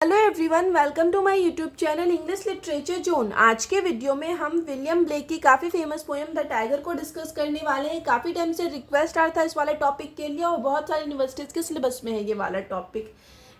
Hello everyone, welcome to my YouTube channel English literature zone. आज के video में हम विलियम ब्लेक की काफ़ी फेमस पोएम द टाइगर को डिस्कस करने वाले हैं। काफ़ी टाइम से रिक्वेस्ट आ रहा था इस वाले टॉपिक के लिए और बहुत सारी यूनिवर्सिटीज़ के सिलेबस में है ये वाला टॉपिक।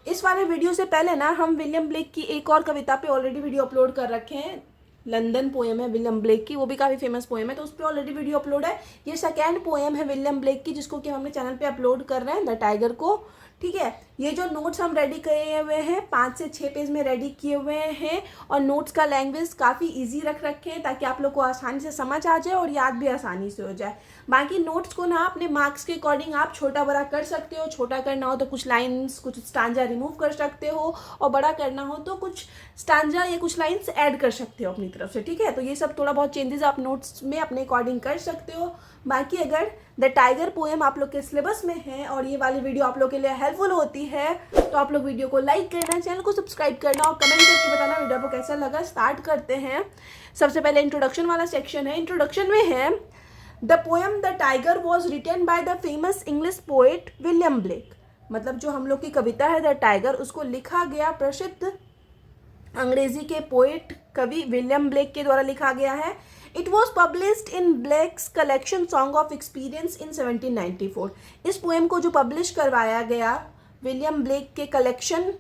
इस वाले वीडियो से पहले ना हम विलियम ब्लेक की एक और कविता पे ऑलरेडी वीडियो अपलोड कर रखे हैं। लंदन पोएम है विलियम ब्लेक की, वो भी काफ़ी फेमस पोएम है, तो उस पर ऑलरेडी वीडियो अपलोड है। ये सेकेंड पोएम है विलियम ब्लेक की जिसको कि हम अपने चैनल पे अपलोड कर रहे हैं, द टाइगर को। ठीक है, ये जो नोट्स हम रेडी किए हुए हैं 5 से 6 पेज में रेडी किए हुए हैं और नोट्स का लैंग्वेज काफ़ी इजी रख रखे हैं ताकि आप लोग को आसानी से समझ आ जाए और याद भी आसानी से हो जाए। बाकी नोट्स को ना अपने मार्क्स के अकॉर्डिंग आप छोटा बड़ा कर सकते हो। छोटा करना हो तो कुछ लाइन्स कुछ स्टांजा रिमूव कर सकते हो और बड़ा करना हो तो कुछ स्टांजा या कुछ लाइन्स ऐड कर सकते हो अपनी तरफ से। ठीक है, तो ये सब थोड़ा बहुत चेंजेस आप नोट्स में अपने अकॉर्डिंग कर सकते हो। बाकी अगर द टाइगर पोएम आप लोग के सिलेबस में है और ये वाली वीडियो आप लोग के लिए हेल्पफुल होती है तो आप लोग वीडियो को लाइक करना, चैनल को सब्सक्राइब करना और कमेंट करके बताना वीडियो को कैसा लगा। स्टार्ट करते हैं। सबसे पहले इंट्रोडक्शन वाला सेक्शन है। इंट्रोडक्शन में है the poem the tiger was written by the famous English poet William Blake. मतलब जो हम लोग की कविता है द टाइगर, उसको लिखा गया प्रसिद्ध अंग्रेजी के पोएट कवि विलियम ब्लेक के द्वारा लिखा गया है। It was published in Blake's collection song of experience in 1794। इस पोएम को जो पब्लिश करवाया गया विलियम ब्लेक के कलेक्शन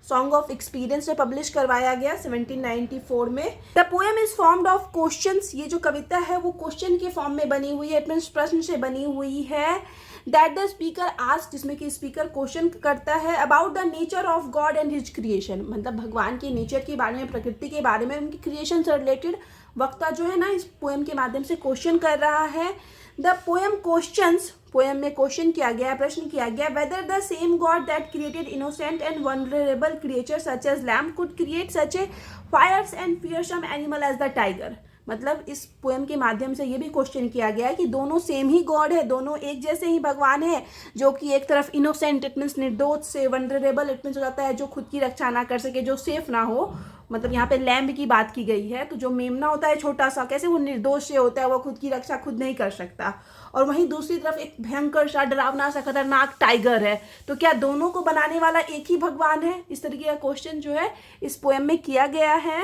सॉन्ग ऑफ एक्सपीरियंस में पब्लिश करवाया गया 1794 में। The poem is formed of questions. ये जो कविता है वो क्वेश्चन के फॉर्म में बनी हुई है, इट मीन्स प्रश्न से बनी हुई है। दैट द स्पीकर आस्क, जिसमें कि स्पीकर क्वेश्चन करता है about the nature of God and his creation. मतलब भगवान के नेचर के बारे में, प्रकृति के बारे में, उनकी क्रिएशन से रिलेटेड वक्ता जो है ना इस पोएम के माध्यम से क्वेश्चन कर रहा है। द पोएम क्वेश्चंस, पोएम में क्वेश्चन किया गया, प्रश्न किया गया, whether the same god that created innocent and vulnerable creature such as lamb could create such a fierce and fearsome animal as the tiger. मतलब इस पोएम के माध्यम से ये भी क्वेश्चन किया गया है कि दोनों सेम ही गॉड है, दोनों एक जैसे ही भगवान है, जो कि एक तरफ इनोसेंट इट मीन्स निर्दोष से, वनरेबल इट मीन्स हो जाता है जो खुद की रक्षा ना कर सके, जो सेफ ना हो। मतलब यहाँ पे लैम्ब की बात की गई है। तो जो मेमना होता है छोटा सा, कैसे वो निर्दोष से होता है, वो खुद की रक्षा खुद नहीं कर सकता। और वहीं दूसरी तरफ एक भयंकर सा, डरावना सा, खतरनाक टाइगर है। तो क्या दोनों को बनाने वाला एक ही भगवान है? इस तरीके का क्वेश्चन जो है इस पोएम में किया गया है।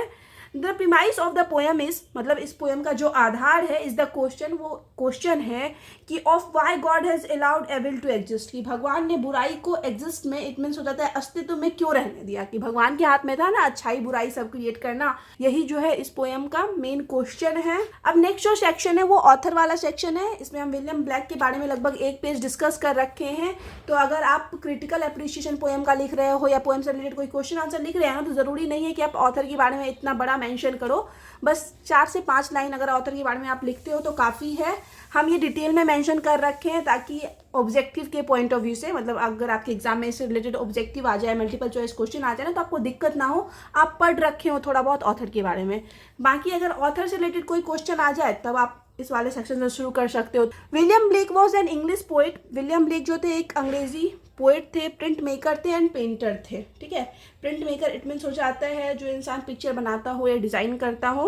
The premise of the poem is, मतलब इस पोएम का जो आधार है इज द क्वेश्चन, वो क्वेश्चन है कि of why god has allowed evil to exist, कि भगवान ने बुराई को एग्जिस्ट में, इट मीन्स हो जाता है अस्तित्व में, क्यों रहने दिया। कि भगवान के हाथ में था ना अच्छाई बुराई सब क्रिएट करना। यही जो है इस पोएम का मेन क्वेश्चन है। अब नेक्स्ट जो सेक्शन है वो ऑथर वाला सेक्शन है। इसमें हम विलियम ब्लेक के बारे में लगभग 1 पेज डिस्कस कर रखे हैं। तो अगर आप क्रिटिकल एप्रिसिएशन पोएम का लिख रहे हो या पोएम से रिलेटेड कोई क्वेश्चन आंसर लिख रहे हैं तो जरूरी नहीं है कि आप ऑथर के बारे में इतना बड़ा मेंशन करो। बस 4 से 5 लाइन अगर ऑथर के बारे में आप लिखते हो तो काफ़ी है। हम ये डिटेल में मेंशन कर रखे हैं ताकि ऑब्जेक्टिव के पॉइंट ऑफ व्यू से, मतलब अगर आपके एग्जाम में इससे रिलेटेड ऑब्जेक्टिव आ जाए, मल्टीपल चॉइस क्वेश्चन आ जाए ना, तो आपको दिक्कत ना हो, आप पढ़ रखे हो थोड़ा बहुत ऑथर के बारे में। बाकी अगर ऑथर से रिलेटेड कोई क्वेश्चन आ जाए तब आप इस वाले सेक्शन से शुरू कर सकते हो। William Blake was an English poet. William Blake जो थे एक अंग्रेजी पोएट थे, प्रिंट मेकर थे एंड पेंटर थे। ठीक है, प्रिंट मेकर इट मीन्स हो जाता है जो इंसान पिक्चर बनाता हो या डिज़ाइन करता हो।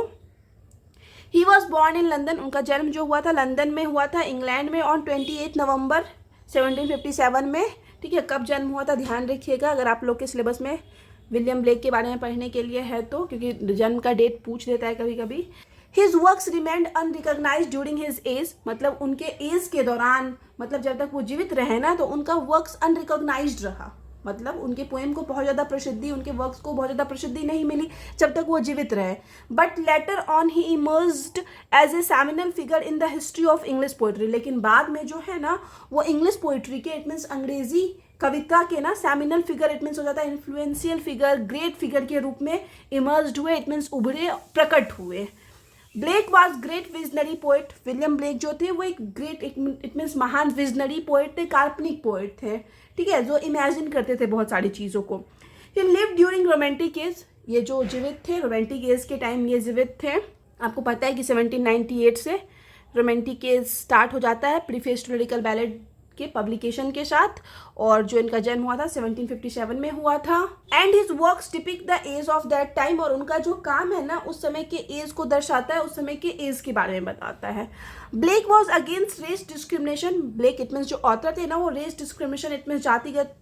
He was born in London. उनका जन्म जो हुआ था लंदन में हुआ था, इंग्लैंड में, ऑन 28 नवंबर 1757 में। ठीक है, कब जन्म हुआ था ध्यान रखिएगा अगर आप लोग के सिलेबस में विलियम ब्लेक के बारे में पढ़ने के लिए है तो, क्योंकि जन्म का डेट पूछ देता है कभी कभी। His works remained unrecognised during his age. मतलब उनके एज के दौरान, मतलब जब तक वो जीवित रहे ना, तो उनका वर्क्स अनरिकॉग्नाइज्ड रहा। मतलब उनके पोएम को बहुत ज़्यादा प्रसिद्धि, उनके वर्क्स को बहुत ज़्यादा प्रसिद्धि नहीं मिली जब तक वो जीवित रहे। But later on he emerged as a seminal figure in the history of English poetry. लेकिन बाद में जो है ना वो इंग्लिश पोइट्री के, इट मीन्स अंग्रेजी कविता के ना सेमिनल फिगर, इट मीन्स हो जाता है इन्फ्लुएंशियल फिगर, ग्रेट फिगर के रूप में इमर्ज्ड हुए, इट मीन्स उभरे, प्रकट हुए। Blake was great visionary poet. William Blake जो थे वो एक ग्रेट, इट मीन्स महान विजनरी पोएट थे, काल्पनिक पोएट थे। ठीक है, जो इमेजिन करते थे बहुत सारी चीज़ों को। He live during romantic as. ये जो जीवित थे रोमांटिक एज के टाइम ये जीवित थे। आपको पता है कि 1798 से रोमांटिक एज स्टार्ट हो जाता है प्रीफेस टू लिरिकल बैलेड के पब्लिकेशन के साथ, और जो इनका जन्म हुआ था 1757 में हुआ था। And his works depict the age of that time. और उनका जो काम है ना उस समय के एज को दर्शाता है, उस समय के एज के बारे में बताता है। Blake was against race discrimination. Blake it means जो ऑथर थे ना वो रेस डिस्क्रिमिनेशन, इट मीन्स जातिगत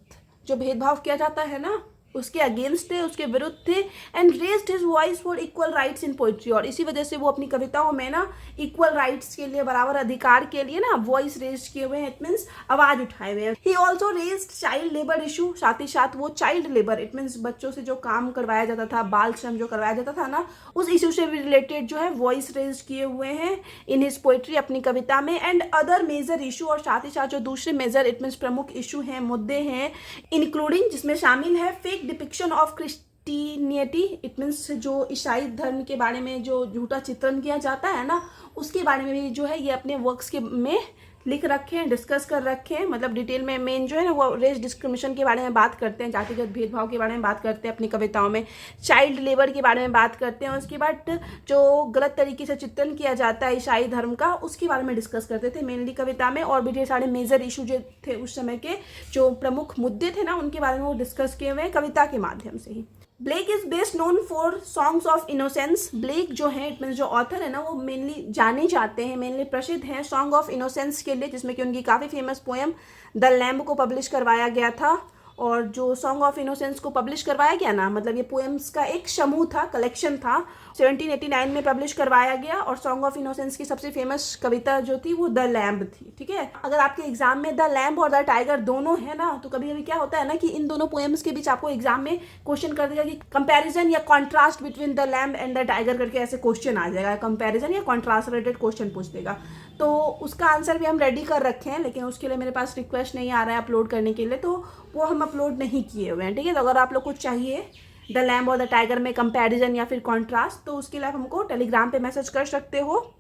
जो भेदभाव किया जाता है ना उसके अगेंस्ट थे, उसके विरुद्ध थे, and raised his voice for equal rights in poetry. और इसी वजह से वो अपनी कविताओं में ना इक्वल राइट्स के लिए, बराबर अधिकार के लिए ना वॉइस रेज किए हुए हैं, इट मीन्स आवाज उठाए हुए हैं। He also raised child labour issue, साथ ही साथ वो चाइल्ड लेबर, इट मीन्स बच्चों से जो काम करवाया जाता था, बाल श्रम जो करवाया जाता था ना, उस इशू से भी रिलेटेड जो है वॉइस रेज किए हुए हैं इन हिज पोइट्री, अपनी कविता में। एंड अदर मेजर इशू, और साथ ही साथ जो दूसरे मेजर इट मीन्स प्रमुख इशू हैं, मुद्दे हैं, इंक्लूडिंग जिसमें शामिल है fake depiction of Christianity, it means जो ईसाई धर्म के बारे में जो झूठा चित्रण किया जाता है ना, उसके बारे में भी जो है ये अपने वर्क्स के में लिख रखे हैं, डिस्कस कर रखे हैं। मतलब डिटेल में मेन जो है ना वो रेस डिस्क्रिमिनेशन के बारे में बात करते हैं, जातिगत भेदभाव के बारे में बात करते हैं अपनी कविताओं में, चाइल्ड लेबर के बारे में बात करते हैं, और उसके बाद जो गलत तरीके से चित्रण किया जाता है ईसाई धर्म का, उसके बारे में डिस्कस करते थे मेनली कविता में। और भी ढेर सारे मेजर इशू जो थे उस समय के, जो प्रमुख मुद्दे थे ना, उनके बारे में वो डिस्कस किए हुए हैं कविता के माध्यम से ही। Blake is best known for songs of innocence. Blake जो है इट मीन्स जो ऑथर है ना, वो मेनली जाने जाते हैं, मेनली प्रसिद्ध हैं सॉन्ग ऑफ इनोसेंस के लिए, जिसमें कि उनकी काफ़ी फेमस पोएम द लैम्ब को पब्लिश करवाया गया था। और जो सॉन्ग ऑफ इनोसेंस को पब्लिश करवाया गया ना, मतलब ये पोएम्स का एक समूह था, कलेक्शन था, 1789 में पब्लिश करवाया गया। और सॉन्ग ऑफ इनोसेंस की सबसे फेमस कविता जो थी वो द लैम्ब थी। ठीक है, अगर आपके एग्जाम में द लैम्ब और द टाइगर दोनों है ना, तो कभी कभी क्या होता है ना कि इन दोनों पोएम्स के बीच आपको एग्जाम में क्वेश्चन कर देगा कि कंपैरिजन या contrast between the lamb and the tiger करके ऐसे क्वेश्चन आ जाएगा, कंपैरिजन या कॉन्ट्रास्ट रिलेटेड क्वेश्चन पूछ देगा। तो उसका आंसर भी हम रेडी कर रखे हैं, लेकिन उसके लिए मेरे पास रिक्वेस्ट नहीं आ रहा है अपलोड करने के लिए, तो वो हम अपलोड नहीं किए हुए हैं। ठीक है, तो अगर आप लोग को चाहिए द लैम्ब और द टाइगर में कंपैरिजन या फिर कॉन्ट्रास्ट, तो उसके लिए आप हमको टेलीग्राम पे मैसेज कर सकते हो।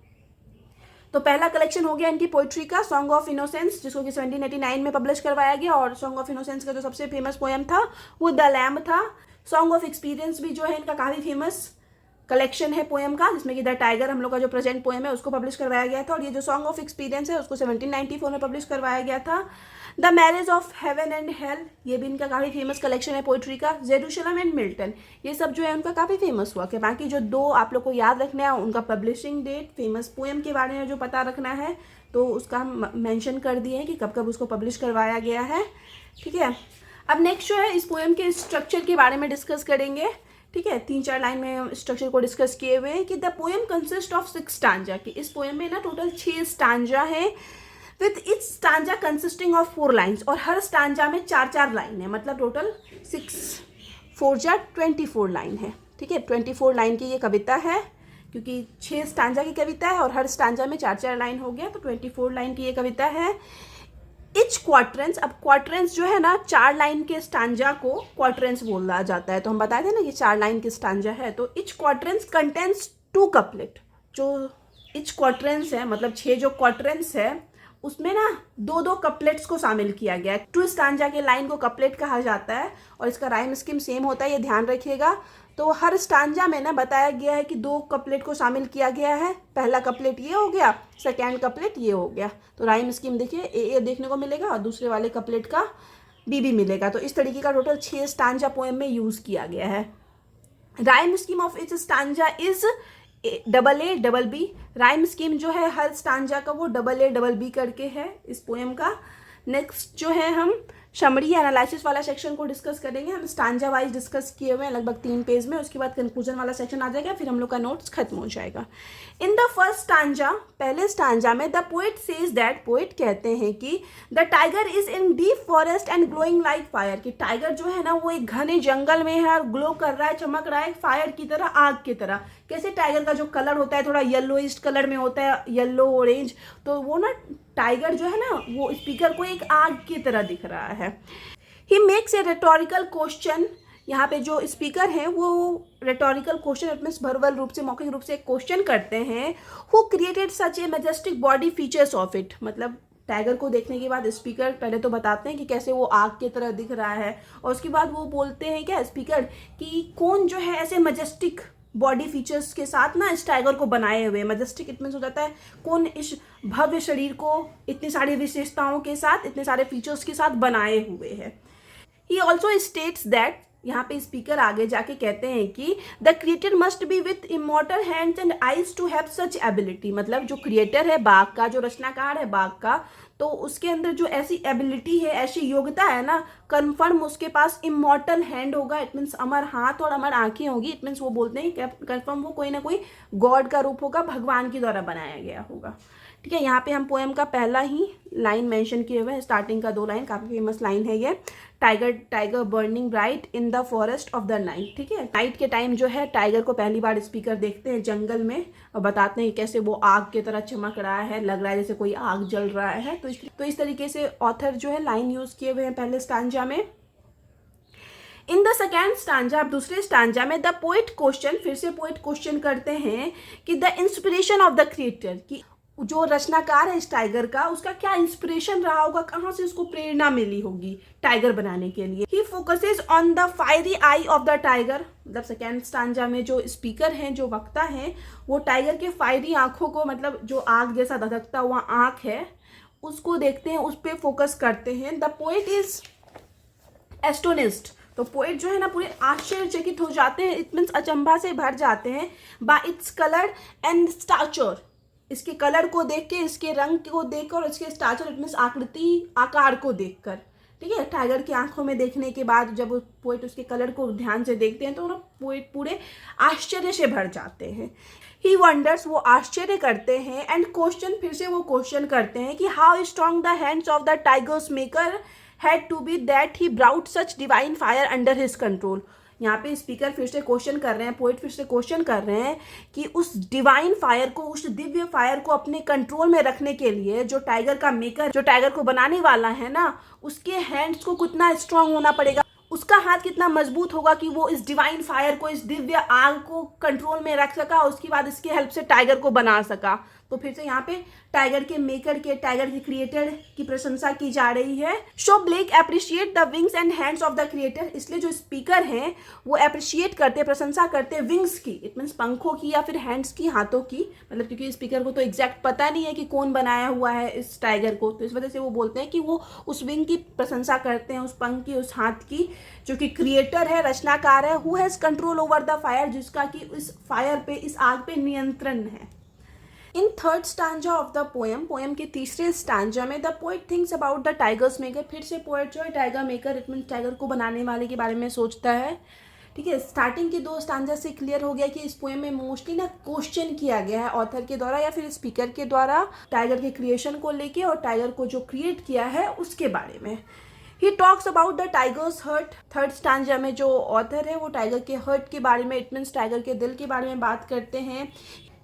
तो पहला कलेक्शन हो गया इनकी पोइट्री का, सॉन्ग ऑफ इनोसेंस, जिसको कि 1789 में पब्लिश करवाया गया। और सॉन्ग ऑफ इनोसेंस का जो सबसे फेमस पोएम था वो द लैम्ब था। सॉन्ग ऑफ एक्सपीरियंस भी जो है इनका काफ़ी फेमस कलेक्शन है पोएम का, जिसमें कि द टाइगर हम लोग का जो प्रेजेंट पोएम है उसको पब्लिश करवाया गया था। और ये जो सॉन्ग ऑफ एक्सपीरियंस है उसको 1794 में पब्लिश करवाया गया था। The marriage of heaven and hell, ये भी इनका काफ़ी फेमस कलेक्शन है पोइट्री का। जेरूशलम एंड मिल्टन, ये सब जो है उनका काफ़ी फेमस हुआ। कि बाकी जो दो आप लोग को याद रखना है, उनका पब्लिशिंग डेट, फेमस पोएम के बारे में जो पता रखना है, तो उसका हम मेंशन कर दिए हैं कि कब कब उसको पब्लिश करवाया गया है। ठीक है, अब नेक्स्ट जो है इस पोएम के स्ट्रक्चर के बारे में डिस्कस करेंगे। ठीक है, 3-4 लाइन में स्ट्रक्चर को डिस्कस किए हुए हैं कि the poem consist of 6 stanza, कि इस पोएम में ना टोटल 6 स्टांजा है, with each stanza consisting of 4 lines, और हर स्टांजा में 4-4 लाइन है, मतलब टोटल 6×4=24 लाइन है। ठीक है, 24 लाइन की ये कविता है, क्योंकि 6 स्टांजा की कविता है और हर स्टांजा में 4-4 लाइन हो गया, तो 24 लाइन की ये कविता है। इच क्वार्ट्रेंस, अब क्वार्ट्रेंस जो है ना, 4 लाइन के स्टांजा को क्वार्ट्रेंस बोला जाता है। तो हम बताए थे ना कि 4 लाइन के स्टांजा है, तो इच क्वार्ट्रेंस कंटेंस 2 कपलेट। जो इच क्वार्ट्रेंस है, मतलब 6 जो क्वार्ट्रेंस है उसमें ना 2-2 कपलेट्स को शामिल किया गया है। 2 स्टांजा के लाइन को कपलेट कहा जाता है, और इसका राइम स्कीम सेम होता है, ये ध्यान रखिएगा। तो हर स्टांजा में ना बताया गया है कि 2 कपलेट को शामिल किया गया है। पहला कपलेट ये हो गया, सेकेंड कपलेट ये हो गया। तो राइम स्कीम देखिए, ए देखने को मिलेगा और दूसरे वाले कपलेट का बी मिलेगा। तो इस तरीके का टोटल 6 स्टांजा पोएम में यूज़ किया गया है। Rhyme scheme of each stanza is AA+B। Rhyme scheme जो है हर स्टांजा का वो AA+B करके है इस पोएम का। नेक्स्ट जो है हम समरी एनालिसिस वाला सेक्शन को डिस्कस करेंगे। हम स्टांजा वाइज डिस्कस किए हुए हैं लगभग 3 पेज में, उसके बाद कंक्लूजन वाला सेक्शन आ जाएगा, फिर हम लोग का नोट्स खत्म हो जाएगा। इन द फर्स्ट स्टांजा, पहले स्टांजा में the poet says that, poet कहते हैं कि the tiger is in deep forest and glowing like fire, कि टाइगर जो है ना वो एक घने जंगल में है और ग्लो कर रहा है, चमक रहा है फायर की तरह, आग की तरह। कैसे टाइगर का जो कलर होता है थोड़ा येलोइश कलर में होता है, येलो ऑरेंज, तो वो ना टाइगर जो है ना वो स्पीकर को एक आग की तरह दिख रहा है। He makes a rhetorical question, यहाँ पे जो स्पीकर हैं वो रेटोरिकल क्वेश्चन मीन्स भरवल रूप से, मौखिक रूप से एक क्वेश्चन करते हैं। Who created such A majestic body features of it, मतलब टाइगर को देखने के बाद स्पीकर पहले तो बताते हैं कि कैसे वो आग की तरह दिख रहा है, और उसके बाद वो बोलते हैं क्या स्पीकर कि कौन जो है ऐसे मैजेस्टिक बॉडी फीचर्स के साथ ना इस टाइगर को बनाए हुए। मैजेस्टिक इट मीन्स हो जाता है कौन इस भव्य शरीर को इतनी सारी विशेषताओं के साथ, इतने सारे फीचर्स के साथ बनाए हुए हैं। ही ऑल्सो स्टेट्स दैट, यहाँ पे स्पीकर आगे जाके कहते हैं कि the creator must be with immortal hands and eyes to have such ability. मतलब जो क्रिएटर है बाघ का, जो रचनाकार है बाघ का, तो उसके अंदर जो ऐसी एबिलिटी है, ऐसी योग्यता है ना, कन्फर्म उसके पास इमॉर्टल हैंड होगा, इट मीन्स अमर हाथ और अमर आंखें होगी। इट मीन्स वो बोलते हैं कन्फर्म वो कोई ना कोई गॉड का रूप होगा, भगवान के द्वारा बनाया गया होगा। ठीक है, यहाँ पे हम पोएम का पहला ही लाइन मेंशन किए हुए हैं, स्टार्टिंग का 2 लाइन, काफ़ी फेमस लाइन है ये। Tiger tiger burning bright in the forest of the night. ठीक है, नाइट के टाइम जो है टाइगर को पहली बार स्पीकर देखते हैं जंगल में और बताते हैं कैसे वो आग की तरह चमक रहा है, लग रहा है जैसे कोई आग जल रहा है। तो इस तरीके से ऑथर जो है लाइन यूज किए हुए हैं पहले स्टांजा में। इन द सेकेंड स्टांजा, अब दूसरे स्टांजा में द पोएट क्वेश्चन, फिर से पोएट क्वेश्चन करते हैं कि the inspiration of the creator, कि जो रचनाकार है इस टाइगर का, उसका क्या इंस्पिरेशन रहा होगा, कहाँ से उसको प्रेरणा मिली होगी टाइगर बनाने के लिए। He focuses on the fiery eye of the tiger. मतलब सेकेंड स्टांजा में जो स्पीकर हैं, जो वक्ता हैं, वो टाइगर के फायरी आंखों को, मतलब जो आग जैसा धधकता हुआ आंख है, उसको देखते हैं, उस पर फोकस करते हैं। द पोएट इज एस्टोनिस्ड, तो पोएट जो है ना पूरे आश्चर्यचकित हो जाते हैं, इट मीन्स अचंभा से भर जाते हैं। बाय इट्स कलर एंड स्टाचर, इसके कलर को देख के, इसके रंग को देखकर और इसके स्टाचर, इट मीन्स आकृति, आकार को देखकर। ठीक है, टाइगर की आंखों में देखने के बाद जब पोएट उसके कलर को ध्यान से देखते हैं तो ना पोएट पूरे आश्चर्य से भर जाते हैं। ही वंडर्स, वो आश्चर्य करते हैं। एंड क्वेश्चन, फिर से वो क्वेश्चन करते हैं कि how strong the hands of the tiger's maker had to be that he brought such divine fire under his control. यहाँ पे स्पीकर फिर से क्वेश्चन कर रहे हैं, पोएट फिर से क्वेश्चन कर रहे हैं कि उस डिवाइन फायर को, उस दिव्य फायर को अपने कंट्रोल में रखने के लिए जो टाइगर का मेकर, जो टाइगर को बनाने वाला है ना, उसके हैंड्स को कितना स्ट्रांग होना पड़ेगा, उसका हाथ कितना मजबूत होगा कि वो इस डिवाइन फायर को, इस दिव्य आग को कंट्रोल में रख सका, उसके बाद इसकी हेल्प से टाइगर को बना सका। तो फिर से यहाँ पे टाइगर के मेकर के, टाइगर के क्रिएटर की प्रशंसा की जा रही है। So Blake appreciate the wings and hands of the creator, इसलिए जो स्पीकर हैं वो अप्रिशिएट करते, प्रशंसा करते विंग्स की, इट मीन्स पंखों की या फिर हैंड्स की, हाथों की। मतलब क्योंकि स्पीकर को तो एग्जैक्ट पता नहीं है कि कौन बनाया हुआ है इस टाइगर को, तो इस वजह से वो बोलते हैं कि वो उस विंग की प्रशंसा करते हैं, उस पंख की, उस हाथ की, जो कि क्रिएटर है, रचनाकार है। Who has control over the fire, जिसका कि इस फायर पे, इस आग पे नियंत्रण है। In third stanza of the poem, poem के तीसरे स्टांजा में the poet thinks about the tiger's maker. फिर से पोएट जो है tiger maker, it mean tiger को बनाने वाले के बारे में सोचता है। ठीक है, स्टार्टिंग के 2 स्टांजा से क्लियर हो गया कि इस पोएम में मोस्टली ना क्वेश्चन किया गया है ऑथर के द्वारा या फिर स्पीकर के द्वारा टाइगर के क्रिएशन को लेके और टाइगर को जो क्रिएट किया है उसके बारे में। He talks about the tiger's heart. Third stanza में जो ऑथर है वो टाइगर के हर्ट के बारे में, इट मीन्स टाइगर के दिल के बारे में बात करते हैं।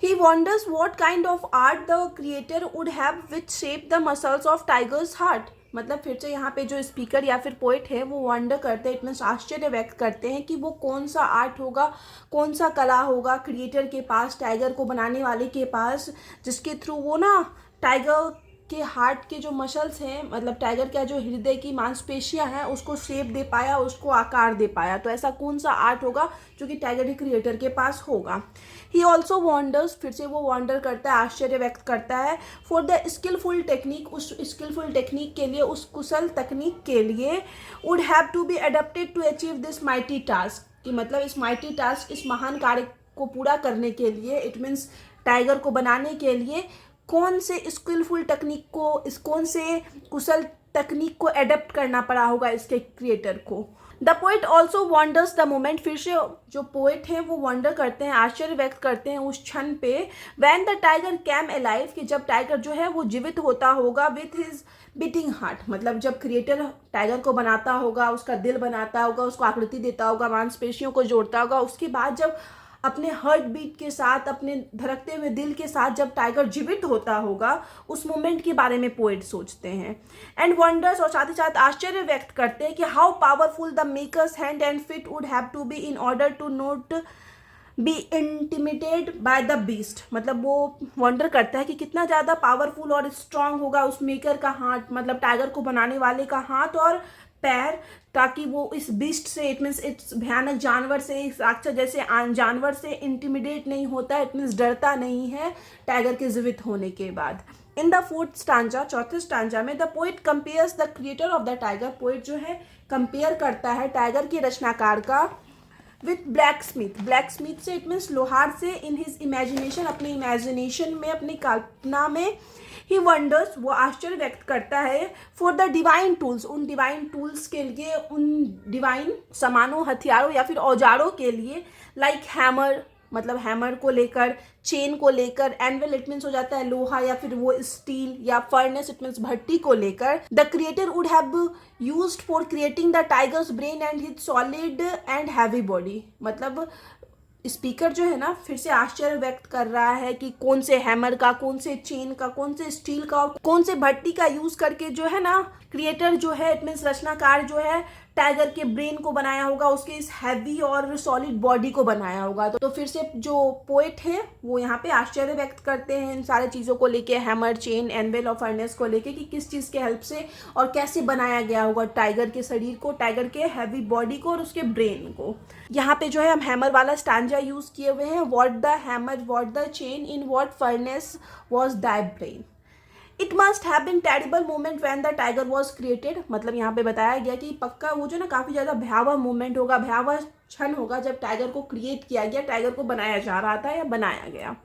He wonders what kind of art the creator would have which shaped the muscles of tiger's heart। मतलब फिर से यहाँ पे जो स्पीकर या फिर पोएट है वो वंडर करते हैं, इट मीन्स आश्चर्य व्यक्त करते हैं कि वो कौन सा आर्ट होगा, कौन सा कला होगा क्रिएटर के पास, टाइगर को बनाने वाले के पास, जिसके थ्रू वो ना टाइगर के हार्ट के जो मसल्स हैं, मतलब टाइगर का जो हृदय की मांसपेशियां हैं, उसको शेप दे पाया, उसको आकार दे पाया। तो ऐसा कौन सा आर्ट होगा जो कि टाइगर के क्रिएटर के पास होगा। ही ऑल्सो वॉन्डर्स, फिर से वो वॉन्डर करता है, आश्चर्य व्यक्त करता है। फॉर द स्किलफुल टेक्निक, उस स्किलफुल टेक्निक के लिए, उस कुशल तकनीक के लिए, would have to be adapted to achieve this mighty task, कि मतलब इस माइटी टास्क, इस महान कार्य को पूरा करने के लिए, इट मीन्स टाइगर को बनाने के लिए कौन से स्किलफुल टेक्निक को, इस कौन से कुशल तकनीक को एडेप्ट करना पड़ा होगा इसके क्रिएटर को। The poet also wonders the moment, फिर से जो पोएट हैं वो वॉन्डर करते हैं, आश्चर्य व्यक्त करते हैं उस क्षण पे, when the tiger came alive, कि जब टाइगर जो है वो जीवित होता होगा, विथ हिज बीटिंग हार्ट। मतलब जब क्रिएटर टाइगर को बनाता होगा, उसका दिल बनाता होगा, उसको आकृति देता होगा, मांसपेशियों को जोड़ता होगा, उसके बाद जब अपने हार्ट बीट के साथ, अपने धड़कते हुए दिल के साथ जब टाइगर जीवित होता होगा, उस मोमेंट के बारे में पोएट सोचते हैं। एंड वंडर्स, और साथ ही साथ आश्चर्य व्यक्त करते हैं कि how powerful the maker's hand and feet would have to be in order to not be intimidated by the beast. मतलब वो वंडर करता है कि कितना ज़्यादा पावरफुल और स्ट्रांग होगा उस मेकर का हाथ, मतलब टाइगर को बनाने वाले का हाथ और पैर, ताकि वो इस बीस्ट से, इट मीन्स इस भयानक जानवर से, इस राक्षस जैसे जानवर से इंटिमिडेट नहीं होता, इट मीन्स डरता नहीं है टाइगर के जीवित होने के बाद। इन द फोर्थ स्टांजा, चौथे स्टांजा में, the poet compares the creator of the tiger, poet जो है कंपेयर करता है टाइगर के रचनाकार का with black Smith, black Smith से इट मीन्स लोहार से, इन हिज इमेजिनेशन, अपने इमेजिनेशन में, अपनी कल्पना में, ही वंडर्स, वो आश्चर्य व्यक्त करता है, फॉर द डिवाइन टूल्स, उन डिवाइन टूल्स के लिए, उन डिवाइन सामानों, हथियारों या फिर औजारों के लिए, लाइक हैमर, मतलब हैमर को लेकर, चेन को लेकर, एनवेल इट मीन्स हो जाता है लोहा या फिर वो स्टील, या फर्नेस इट मीन्स भट्टी को लेकर, the creator would have used for creating the tigers brain and his solid and heavy body. मतलब स्पीकर जो है ना फिर से आश्चर्य व्यक्त कर रहा है कि कौन से हैमर का, कौन से चेन का, कौन से स्टील का और कौन से भट्टी का यूज करके जो है ना क्रिएटर जो है इट मीन्स रचनाकार जो है टाइगर के ब्रेन को बनाया होगा, उसके इस हैवी और सॉलिड बॉडी को बनाया होगा। तो फिर से जो पोएट है वो यहाँ पे आश्चर्य व्यक्त करते हैं इन सारे चीज़ों को लेके, हैमर, चेन, एनवेल और फर्नेस को लेके, कि किस चीज़ के हेल्प से और कैसे बनाया गया होगा टाइगर के शरीर को, टाइगर के हैवी बॉडी को और उसके ब्रेन को। यहाँ पे जो है हम हैमर वाला स्टांजा यूज किए हुए हैं, what the hammer, what the chain, in what furnace was that brain, it must have been terrible moment when the tiger was created. मतलब यहाँ पे बताया गया कि पक्का वो जो ना काफ़ी ज़्यादा भयावह मोमेंट होगा, भयावह क्षण होगा जब टाइगर को क्रिएट किया गया, टाइगर को बनाया जा रहा था या बनाया गया।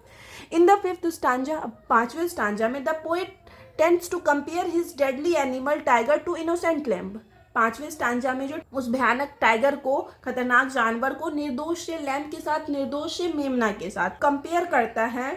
इन द फिफ्थ स्टांजा, अब पांचवें स्टांजा में, the poet tends to compare his deadly animal tiger to innocent lamb. पांचवें स्टांजा में जो उस भयानक टाइगर को, खतरनाक जानवर को निर्दोष से लैम्ब के साथ, निर्दोष से मेमना के साथ कंपेयर करता है,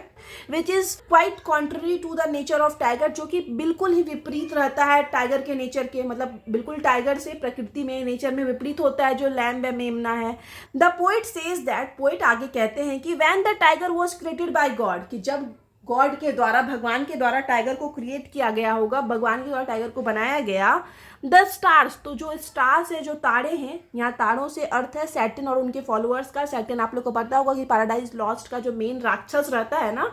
which is quite contrary to the nature of tiger, जो कि बिल्कुल ही विपरीत रहता है टाइगर के नेचर के, मतलब बिल्कुल टाइगर से प्रकृति में, नेचर में विपरीत होता है जो लैम्ब है, मेमना है। The poet says that, poet आगे कहते हैं कि when the tiger was created by God, कि जब गॉड के द्वारा, भगवान के द्वारा टाइगर को क्रिएट किया गया होगा, भगवान के द्वारा टाइगर को बनाया गया, द स्टार्स, तो जो स्टार्स है, जो तारे हैं, यहाँ तारों से अर्थ है सैटर्न और उनके फॉलोअर्स का। सैटर्न आप लोग को पता होगा कि पैराडाइज लॉस्ट का जो मेन राक्षस रहता है ना,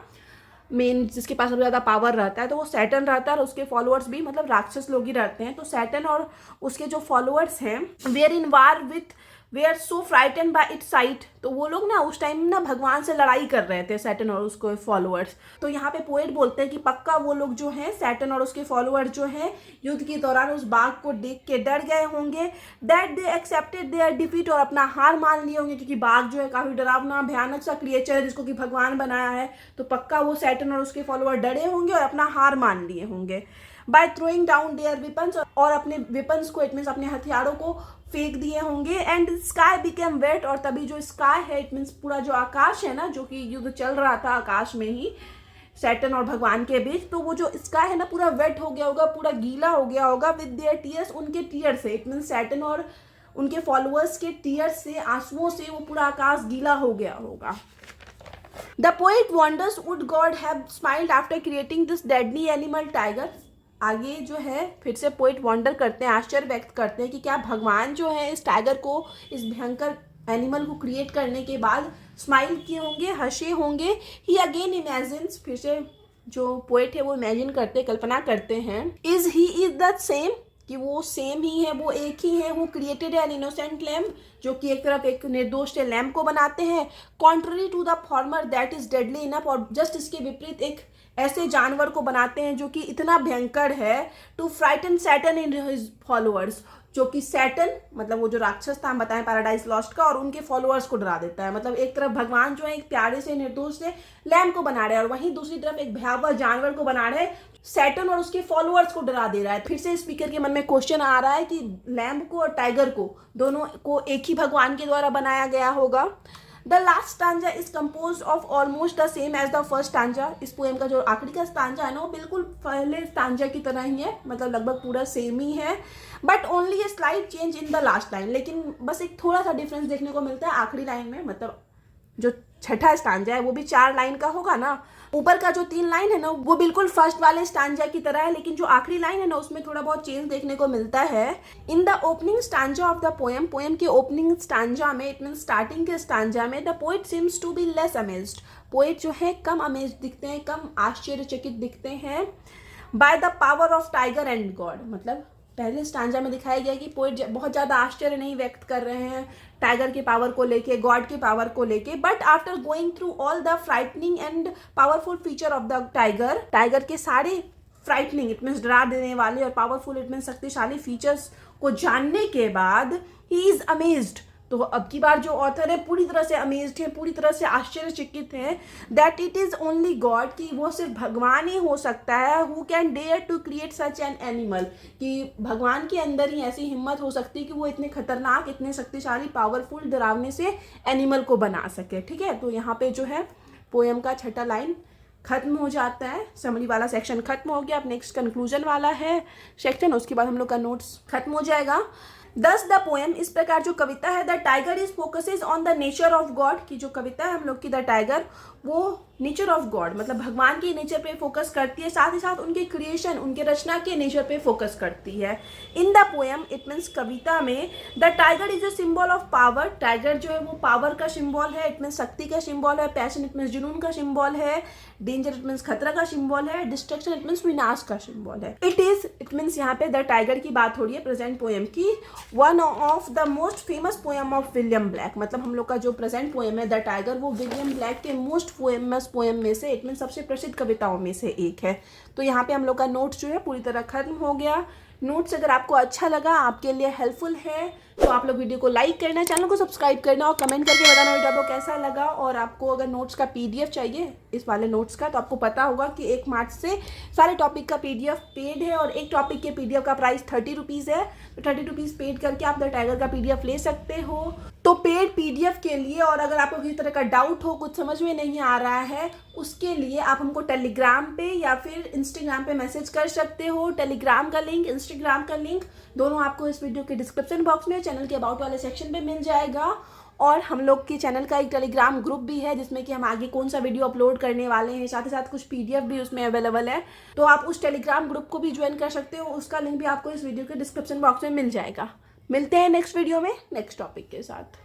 मेन जिसके पास सबसे ज़्यादा पावर रहता है, तो वो सैटर्न रहता है और उसके फॉलोअर्स भी मतलब राक्षस लोग ही रहते हैं। तो सैटर्न और उसके जो फॉलोअर्स हैं, were in war with, they are so frightened by its sight, तो वो लोग ना उस टाइम ना भगवान से लड़ाई कर रहे थे, सैटर्न और उसके फॉलोअर्स। तो यहाँ पे पोएट बोलते हैं कि पक्का वो लोग जो हैं, सैटर्न और उसके फॉलोअर्स जो हैं, युद्ध के दौरान उस बाघ को देख के डर गए होंगे, that they accepted their defeat, और अपना हार मान लिए होंगे, क्योंकि बाघ जो है काफ़ी डरावना भयानक सा क्रिएचर है जिसको कि भगवान बनाया है। तो पक्का वो सैटर्न और उसके फॉलोअर डरे होंगे और अपना हार मान लिए होंगे by throwing down their weapons, और अपने वेपन्स को, इट मीन्स अपने हथियारों को फेंक दिए होंगे। एंड स्काई बिकेम वेट, और तभी जो स्काई है, इट मीन्स पूरा जो आकाश है ना, जो कि युद्ध चल रहा था आकाश में ही सैटर्न और भगवान के बीच, तो वो जो स्काई है ना पूरा वेट हो गया होगा, पूरा गीला हो गया होगा, विद देयर टीयर्स, उनके टीयर से, इट मीन्स सैटर्न और उनके फॉलोअर्स के टीयर्स से, आंसुओं से वो पूरा आकाश गीला हो गया होगा। The poet wonders would God have smiled after creating this deadly animal tiger. आगे जो है फिर से पोएट वंडर करते हैं, आश्चर्य व्यक्त करते हैं कि क्या भगवान जो है इस टाइगर को, इस भयंकर एनिमल को क्रिएट करने के बाद स्माइल किए होंगे, हंसे होंगे। ही अगेन इमेजिन्स, फिर से जो पोएट है वो इमेजिन करते, कल्पना करते हैं, is he is the same, कि वो सेम ही है, वो एक ही है, वो क्रिएटेड एन इनोसेंट लैम्ब, जो कि एक तरफ एक निर्दोष से लैम्ब को बनाते हैं, contrary to the former that is deadly enough, और जस्ट इसके विपरीत एक ऐसे जानवर को बनाते हैं जो कि इतना भयंकर है, to frighten Satan in his followers, जो कि सैटर्न मतलब वो जो राक्षस था हम बताएं पैराडाइज लॉस्ट का, और उनके फॉलोअर्स को डरा देता है। मतलब एक तरफ भगवान जो है एक प्यारे से निर्दोष से लैम्ब को बना रहे हैं, और वहीं दूसरी तरफ एक भयावह जानवर को बना रहे हैं, सैटर्न और उसके फॉलोअर्स को डरा दे रहा है। फिर से स्पीकर के मन में क्वेश्चन आ रहा है कि लैम्ब को और टाइगर को, दोनों को एक ही भगवान के द्वारा बनाया गया होगा। The last stanza is compose of almost the same as the first stanza. इस पोएम का जो आखिरी का स्टांजा है ना, वो बिल्कुल पहले स्टांजा की तरह ही है, मतलब लगभग पूरा सेम ही है, but only a slight change in the last line. लेकिन बस एक थोड़ा सा डिफरेंस देखने को मिलता है आखिरी लाइन में, मतलब जो छठा स्टांजा है वो भी 4 लाइन का होगा ना, ऊपर का जो 3 लाइन है ना वो बिल्कुल फर्स्ट वाले स्टांजा की तरह है, लेकिन जो आखिरी लाइन है ना उसमें थोड़ा बहुत चेंज देखने को मिलता है। In the opening stanza of the poem, poem के ओपनिंग स्टांजा में, इट मीन स्टार्टिंग के स्टांजा में, the poet seems to be less amazed, poet जो है कम अमेज्ड दिखते हैं, कम आश्चर्यचकित दिखते हैं, by the power of tiger and God. मतलब पहले स्टांजा में दिखाया गया कि पोएट बहुत ज़्यादा आश्चर्य नहीं व्यक्त कर रहे हैं टाइगर के पावर को लेके, गॉड के पावर को लेके, but after going through all the frightening and powerful feature of the tiger, tiger के सारे फ्राइटनिंग इट मीन्स डरा देने वाले, और पावरफुल इट मीन्स शक्तिशाली फीचर्स को जानने के बाद ही इज अमेज्ड। तो अब की बार जो ऑथर है पूरी तरह से अमेज्ड है, पूरी तरह से आश्चर्यचकित है that it is only god, कि वो सिर्फ भगवान ही हो सकता है who can dare to create such an animal, कि भगवान के अंदर ही ऐसी हिम्मत हो सकती है कि वो इतने खतरनाक, इतने शक्तिशाली, पावरफुल, डरावने से एनिमल को बना सके। ठीक है, तो यहाँ पे जो है पोएम का छठा लाइन खत्म हो जाता है, समरी वाला सेक्शन खत्म हो गया। अब नेक्स्ट कंक्लूजन वाला है सेक्शन, उसके बाद हम लोग का नोट्स खत्म हो जाएगा। दस द पोएम, इस प्रकार जो कविता है the tiger is focuses on the nature of God, की जो कविता है हम लोग की द टाइगर वो नेचर ऑफ गॉड मतलब भगवान के नेचर पे फोकस करती है, साथ ही साथ उनके क्रिएशन, उनके रचना के नेचर पे फोकस करती है। In the poem it means कविता में the tiger is a symbol of power, tiger जो है वो पावर का सिंबल है, इट मीन्स शक्ति का सिंबल है, पैशन इट मीन्स जुनून का सिंबल है, डेंजर इट मीन्स खतरा का सिंबल है, डिस्ट्रक्शन इट मीन्स विनाश का सिंबल है। इट मीन्स यहाँ पे द टाइगर की बात हो रही है प्रेजेंट पोएम की, one of the most famous poem of William black, मतलब हम लोग का जो प्रेजेंट पोएम है द टाइगर वो विलियम ब्लैक के मोस्ट फेमस पोएम में से, इट मीन सबसे प्रसिद्ध कविताओं में से एक है। तो यहाँ पे हम लोग का नोट्स जो है पूरी तरह खत्म हो गया। नोट्स अगर आपको अच्छा लगा, आपके लिए हेल्पफुल है, तो आप लोग वीडियो को लाइक करना, चैनल को सब्सक्राइब करना और कमेंट करके बताना वीडियो आपको कैसा लगा। और आपको अगर नोट्स का पीडीएफ चाहिए इस वाले नोट्स का, तो आपको पता होगा कि 1 मार्च से सारे टॉपिक का पीडीएफ पेड है, और एक टॉपिक के पीडीएफ का प्राइस 30 रुपीज़ है। तो 30 रुपीज़ पेड करके आप द टाइगर का पीडीएफ ले सकते हो। तो पेड पीडीएफ के लिए, और अगर आपको किसी तरह का डाउट हो, कुछ समझ में नहीं आ रहा है, उसके लिए आप हमको टेलीग्राम पे या फिर इंस्टाग्राम पे मैसेज कर सकते हो। टेलीग्राम का लिंक, इंस्टाग्राम का लिंक दोनों आपको इस वीडियो के डिस्क्रिप्शन बॉक्स में, चैनल के अबाउट वाले सेक्शन पे मिल जाएगा। और हम लोग के चैनल का एक टेलीग्राम ग्रुप भी है जिसमें कि हम आगे कौन सा वीडियो अपलोड करने वाले हैं, साथ ही साथ कुछ पीडीएफ भी उसमें अवेलेबल है। तो आप उस टेलीग्राम ग्रुप को भी ज्वाइन कर सकते हो, उसका लिंक भी आपको इस वीडियो के डिस्क्रिप्शन बॉक्स में मिल जाएगा। मिलते हैं नेक्स्ट वीडियो में नेक्स्ट टॉपिक के साथ।